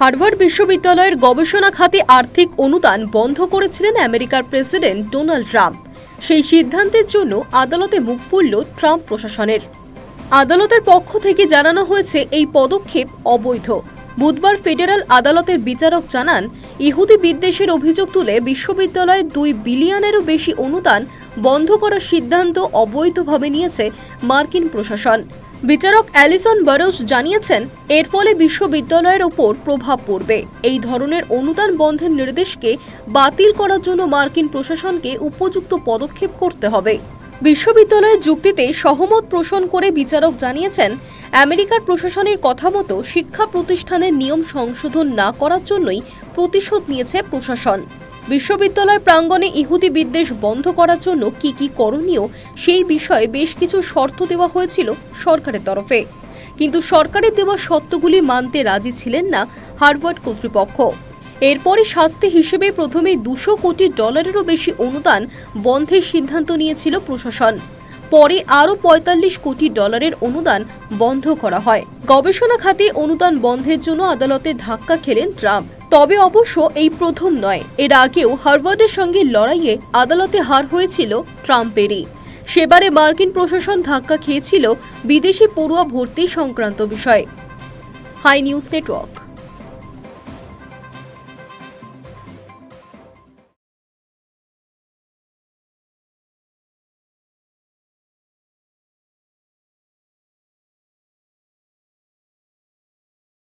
Harvard বিশ্ববিদ্যালয়ের গবেষণা খাতে আর্থিক অনুদান বন্ধ করেছিলেন আমেরিকার প্রেসিডেন্ট ডোনাল্ড ট্রাম্প। সেই সিদ্ধান্তের জন্য আদালতে মুখ পুরল ট্রাম্প প্রশাসনের। আদালতের পক্ষ থেকে জানানো হয়েছে এই পদক্ষেপ অবৈধ। বুধবার ফেডারেল আদালতের বিচারক জানান, ইহুদি বিদ্বেষের অভিযোগ তুলে বিশ্ববিদ্যালয়ে 2 বিলিয়নেরও বেশি অনুদান বন্ধ করার সিদ্ধান্ত অবৈধভাবে নিয়েছে মার্কিন প্রশাসন। বিচারক অ্যালিসন বারোস জানিয়েছেন, এর ফলে বিশ্ববিদ্যালয়ের ওপর প্রভাব পড়বে। এই ধরনের অনুদান বন্ধের নির্দেশকে বাতিল করার জন্য মার্কিন প্রশাসনকে উপযুক্ত পদক্ষেপ করতে হবে। বিশ্ববিদ্যালয়ের যুক্তিতে সহমত পোষণ করে বিচারক জানিয়েছেন, আমেরিকার প্রশাসনের কথা মতো শিক্ষা প্রতিষ্ঠানের নিয়ম সংশোধন না করার জন্যই প্রতিশোধ নিয়েছে প্রশাসন। বিশ্ববিদ্যালয় প্রাঙ্গণে ইহুদি বিদ্বেষ বন্ধ করার জন্য কি কি করণীয় সেই বিষয়ে বেশ কিছু শর্ত দেওয়া হয়েছিল সরকারের তরফে, কিন্তু সরকারের দেওয়া শর্তগুলি মানতে রাজি ছিলেন না হার্ভার্ড কর্তৃপক্ষ। এরপরই শাস্তি হিসেবে প্রথমে $200 কোটি বেশি অনুদান বন্ধের সিদ্ধান্ত নিয়েছিল প্রশাসন। পরে আরও $45 কোটি অনুদান বন্ধ করা হয়। গবেষণা খাতে অনুদান বন্ধের জন্য আদালতে ধাক্কা খেলেন ট্রাম্প। তবে অবশ্য এই প্রথম নয়, এর আগেও হার্ভার্ডের সঙ্গে লড়াইয়ে আদালতে হার হয়েছিল ট্রাম্পেরই। সেবারে মার্কিন প্রশাসন ধাক্কা খেয়েছিল বিদেশি পড়ুয়া ভর্তি সংক্রান্ত বিষয়ে। Hi news network.